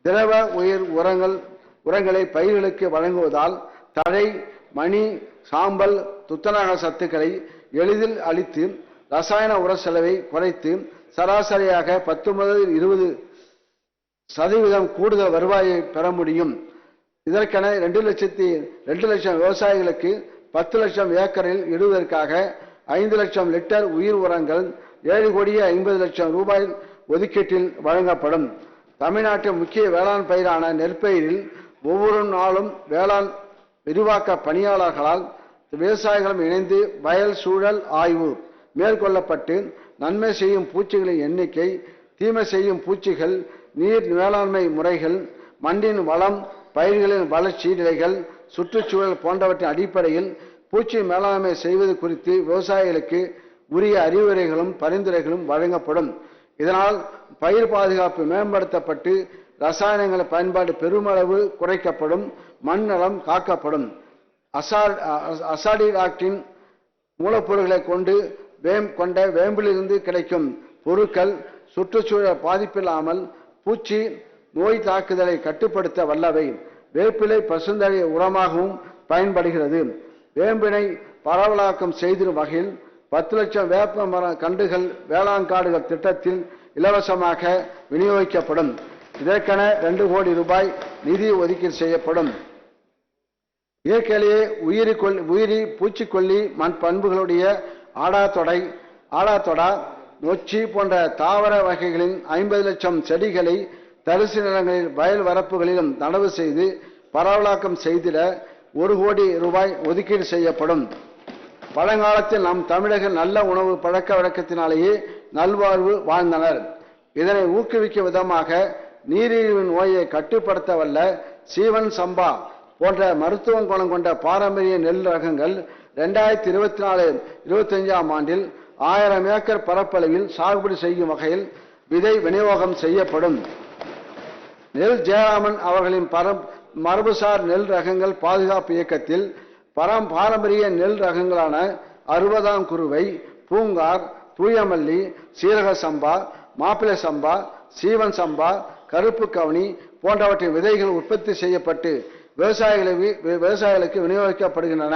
திரவ உயிர் உரங்களை பயிர்களுக்கு வழங்குவதால் தழை, மணி, சாம்பல், துத்தநாக சத்துக்களை எளிதில் அளித்து ரசாயன உர செலவை குறைத்து சராசரியாக 10 முதல் 20% கூடுதல் வருவாயை பெற முடியும். இதற்கென 2 லட்சம் விவசாயிகளுக்கு 10 லட்சம் ஏக்கரில் இடுவதற்காக 5 லட்சம் லிட்டர் உயிர் உரங்கள் 7,50,00,000 ரூபாய் ஒதுக்கீட்டில் வழங்கப்படும். தமிழ்நாட்டின் முக்கிய வேளாண் பயிரான நெற்பயிரில் ஒவ்வொரு நாளும் வேளாண் விரிவாக்க பணியாளர்களால் விவசாயிகளும் இணைந்து வயல் சூழல் ஆய்வு மேற்கொள்ளப்பட்டு நன்மை செய்யும் பூச்சிகளின் எண்ணிக்கை, தீமை செய்யும் பூச்சிகள், நீர் மேலாண்மை முறைகள், மண்ணின் வளம், பயிர்களின் வளர்ச்சி நிலைகள், சுற்றுச்சூழல் போன்றவற்றின் அடிப்படையில் பூச்சி மேலாண்மை செய்வது குறித்து விவசாயிகளுக்கு உரிய அறிவுரைகளும் பரிந்துரைகளும் வழங்கப்படும். இதனால் பயிர் பாதுகாப்பு மேம்படுத்தப்பட்டு ரசாயனங்கள் பயன்பாடு பெருமளவு குறைக்கப்படும், மண் நலம் காக்கப்படும். அசாடிராக்டின் மூலப்பொருட்களை கொண்ட வேம்பிலிருந்து கிடைக்கும் பொருட்கள் சுற்றுச்சூழல் பாதிப்பில்லாமல் பூச்சி நோய் தாக்குதலை கட்டுப்படுத்த வல்லவை. வேப்பிலை பசுந்தழை உரமாகவும் பயன்படுகிறது. வேம்பினை பரவலாக்கம் செய்திடும் வகையில் 10 லட்சம் வேப்ப மர கன்றுகள் வேளாண் காடுகள் திட்டத்தில் இலவசமாக விநியோகிக்கப்படும். இதற்கென 2 கோடி ரூபாய் நிதி ஒதுக்கீடு செய்யப்படும். இயற்கையிலேயே உயிரி பூச்சிக்கொல்லி மண் பண்புகளுடைய ஆடாத்தொடா, நொச்சி போன்ற தாவர வகைகளின் 50 லட்சம் செடிகளை தரிசு நிலங்களில் வயல் வரப்புகளிலும் நடவு செய்து பரவலாக்கம் செய்திட 1 கோடி ரூபாய் ஒதுக்கீடு செய்யப்படும். பழங்காலத்தில் நம் தமிழர்கள் நல்ல உணவு பழக்க வழக்கத்தினாலேயே நல்வாழ்வு வாழ்ந்தனர். இதனை ஊக்குவிக்கும் விதமாக நீரிழிவு நோயை கட்டுப்படுத்த வல்ல சீவன் சம்பா போன்ற மருத்துவ குணம் கொண்ட பாரம்பரிய நெல் ரகங்கள் 2024-25 ஆண்டில் 1000 ஏக்கர் பரப்பளவில் சாகுபடி செய்யும் வகையில் விதை விநியோகம் செய்யப்படும். நெல் ஜெயராமன் அவர்களின் மரபுசார் நெல் ரகங்கள் பாதுகாப்பு இயக்கத்தில் பாரம்பரிய நெல் ரகங்களான 60ஆம் குருவை, பூங்கார், தூயமல்லி, சீரக சம்பா, மாப்பிள்ளை சம்பா, சீவன் சம்பா, கருப்பு கவுனி போன்றவற்றின் விதைகள் உற்பத்தி செய்யப்பட்டு விவசாயிகளுக்கு விநியோகிக்கப்படுகின்றன.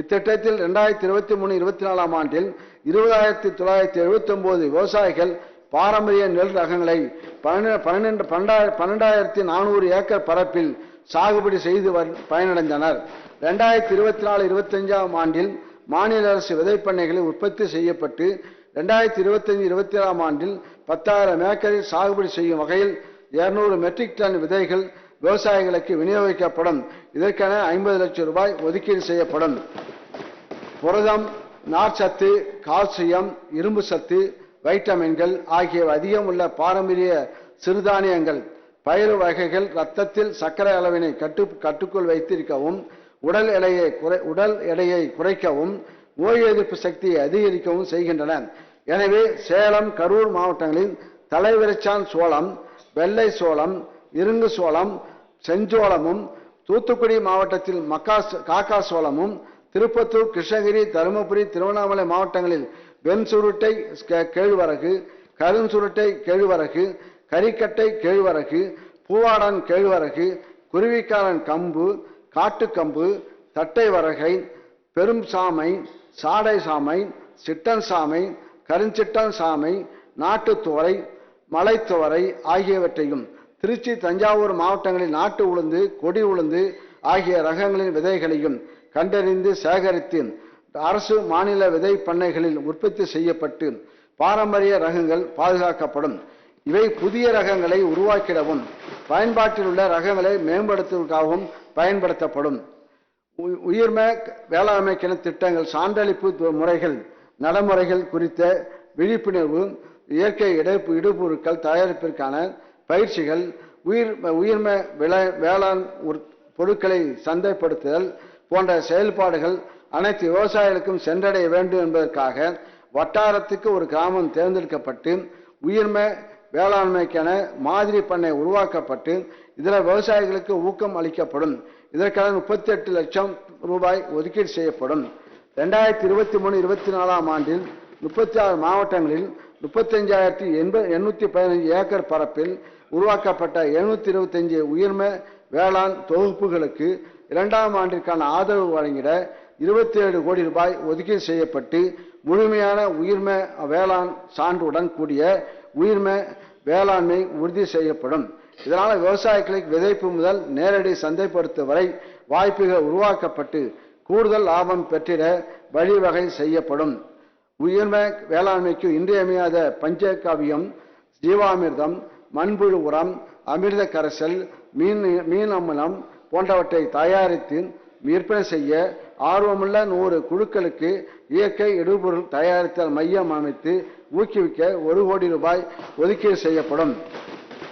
இத்திட்டத்தில் 2023-24 ஆண்டில் 20,979 விவசாயிகள் பாரம்பரிய நெல் ரகங்களை 12,400 ஏக்கர் பரப்பில் சாகுபடி செய்து பயனடைந்தனர். 2024-25 ஆண்டில் மாநில அரசு விதைப்பண்ணைகளில் உற்பத்தி செய்யப்பட்டு 2025-27 ஆண்டில் 10,000 ஏக்கரில் சாகுபடி செய்யும் வகையில் 200 மெட்ரிக் டன் விதைகள் விவசாயிகளுக்கு விநியோகிக்கப்படும். இதற்கென 50 லட்சம் ரூபாய் ஒதுக்கீடு செய்யப்படும். புரதம், நார்ச்சத்து, கால்சியம், இரும்பு சத்து, வைட்டமின்கள் ஆகியவை அதிகம் உள்ள பாரம்பரிய சிறுதானியங்கள் பயிறு வகைகள் இரத்தத்தில் சர்க்கரை அளவினை கட்டுக்குள் வைத்திருக்கவும், உடல் எடையை குறைக்கவும், நோய் எதிர்ப்பு சக்தியை அதிகரிக்கவும் செய்கின்றன. எனவே சேலம், கரூர் மாவட்டங்களில் தலைவிரிச்சான் சோளம், வெள்ளை சோளம், இருங்கு சோளம், செஞ்சோளமும், தூத்துக்குடி மாவட்டத்தில் காக்கா சோளமும், திருப்பத்தூர், கிருஷ்ணகிரி, தருமபுரி, திருவண்ணாமலை மாவட்டங்களில் வெண் சுருட்டை கேழ்வரகு, கருஞ்சுருட்டை கேழ்வரகு, கரிக்கட்டை கேழ்வரகு, பூவாடன் கேழ்வரகு, குருவிக்காரன் கம்பு, காட்டுக்கம்பு, தட்டை வரகை, பெரும் சாமை, சாடை சாமை, சிட்டன் சாமை, கருஞ்சிட்டன் சாமை, நாட்டுத்துவரை, மலைத்துவரை ஆகியவற்றையும், திருச்சி, தஞ்சாவூர் மாவட்டங்களில் நாட்டு உளுந்து, கொடி உளுந்து ஆகிய ரகங்களின் விதைகளையும் கண்டறிந்து சேகரித்து அரசு மாநில விதை பண்ணைகளில் உற்பத்தி செய்யப்பட்டு பாரம்பரிய ரகங்கள் பாதுகாக்கப்படும். இவை புதிய ரகங்களை உருவாக்கிடவும் பயன்பாட்டில் உள்ள ரகங்களை மேம்படுத்துவதற்காகவும் பயன்படுத்தப்படும். உயிர்ம வேளாண்மைக்கென திட்டங்கள், சான்றளிப்பு முறைகள், நடைமுறைகள் குறித்த விழிப்புணர்வு, இயற்கை இடுபொருட்கள் தயாரிப்பிற்கான பயிற்சிகள், உயிர்ம வேளாண் பொருட்களை சந்தைப்படுத்துதல் போன்ற செயல்பாடுகள் அனைத்து விவசாயிகளுக்கும் சென்றடைய வேண்டும் என்பதற்காக வட்டாரத்துக்கு ஒரு கிராமம் தேர்ந்தெடுக்கப்பட்டு உயிர்ம வேளாண்மைக்கான மாதிரி பண்ணை உருவாக்கப்பட்டு இதில் விவசாயிகளுக்கு ஊக்கம் அளிக்கப்படும். இதற்கான 38 லட்சம் ரூபாய் ஒதுக்கீடு செய்யப்படும். 2023-24 ஆண்டில் 36 மாவட்டங்களில் 35,815 ஏக்கர் பரப்பில் உருவாக்கப்பட்ட 725 உயிர்ம வேளாண் தொகுப்புகளுக்கு 2ஆம் ஆண்டிற்கான ஆதரவு வழங்கிட 27 கோடி ரூபாய் ஒதுக்கீடு செய்யப்பட்டு முழுமையான உயிர்ம வேளாண் சான்றுடன் கூடிய உயிர்ம வேளாண்மை உறுதி செய்யப்படும். இதனால் விவசாயிகளுக்கு விதைப்பு முதல் நேரடி சந்தைப்படுத்தும் வரை வாய்ப்புகள் உருவாக்கப்பட்டு கூடுதல் லாபம் பெற்றிட வழிவகை செய்யப்படும். உயிர்ம வேளாண்மைக்கு இன்றியமையாத பஞ்சகாவியம், ஜீவாமிர்தம், மண்புழு உரம், அமிர்த கரைசல், மீன் அமிலம் போன்றவற்றை தயாரித்து விற்பனை செய்ய ஆர்வமுள்ள 100 குழுக்களுக்கு இயற்கை இடுபொருள் தயாரித்தல் மையம் அமைத்து ஊக்குவிக்க 1 கோடி ரூபாய் ஒதுக்கீடு செய்யப்படும்.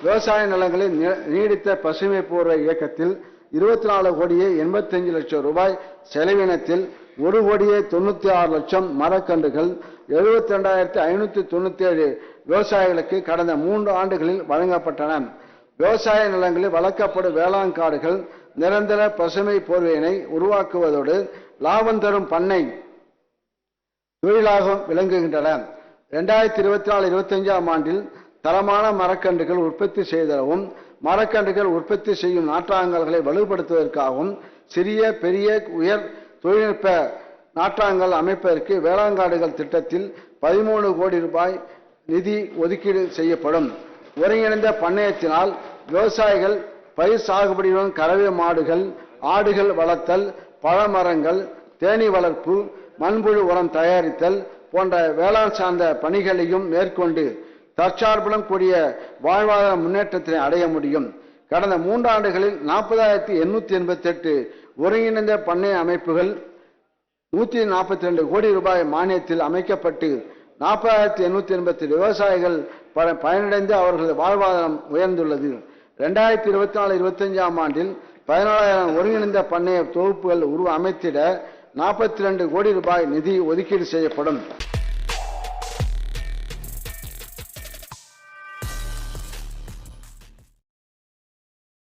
விவசாய நிலங்களில் நீடித்த பசுமை பூர்வ இயக்கத்தில் 24 கோடியே 85 லட்சம் ரூபாய் செலவினத்தில் 1 கோடியே 96 லட்சம் மரக்கன்றுகள் 72,597 விவசாயிகளுக்கு கடந்த 3 ஆண்டுகளில் வழங்கப்பட்டன. விவசாய நிலங்களில் வளர்க்கப்படும் வேளாண் காடுகள் நிரந்தர பசுமை போர்வையினை உருவாக்குவதோடு லாபம் தரும் பண்ணை தொழிலாக விளங்குகின்றன. 2024-25ஆம் ஆண்டில் தரமான மரக்கன்றுகள் உற்பத்தி செய்தவும் மரக்கன்றுகள் உற்பத்தி செய்யும் நாற்றாங்கல்களை வலுப்படுத்துவதற்காகவும் சிறிய பெரிய உயர் தொழில்நுட்ப நாற்றாங்கல் அமைப்பதற்கு வேளாண்காடுகள் திட்டத்தில் 13 கோடி ரூபாய் நிதி ஒதுக்கீடு செய்யப்படும். ஒருங்கிணைந்த பண்ணையத்தினால் விவசாயிகள் பயிர் சாகுபடியுடன் கறவை மாடுகள், ஆடுகள் வளர்த்தல், பழமரங்கள், தேனீ வளர்ப்பு, மண்புழு உரம் தயாரித்தல் போன்ற வேளாண் சார்ந்த பணிகளையும் மேற்கொண்டு தற்சார்புடன் கூடிய வாழ்வாதார முன்னேற்றத்தை அடைய முடியும். கடந்த 3 ஆண்டுகளில் 40,888 ஒருங்கிணைந்த பண்ணை அமைப்புகள் 142 கோடி ரூபாய் மானியத்தில் அமைக்கப்பட்டு 40,887 விவசாயிகள் பயனடைந்து அவர்களது வாழ்வாதாரம் உயர்ந்துள்ளது. 2024-25ஆம் ஆண்டில் 14,000 ஒருங்கிணைந்த பண்ணைய தொகுப்புகள் அமைத்திட 42 கோடி ரூபாய் நிதி ஒதுக்கீடு செய்யப்படும்.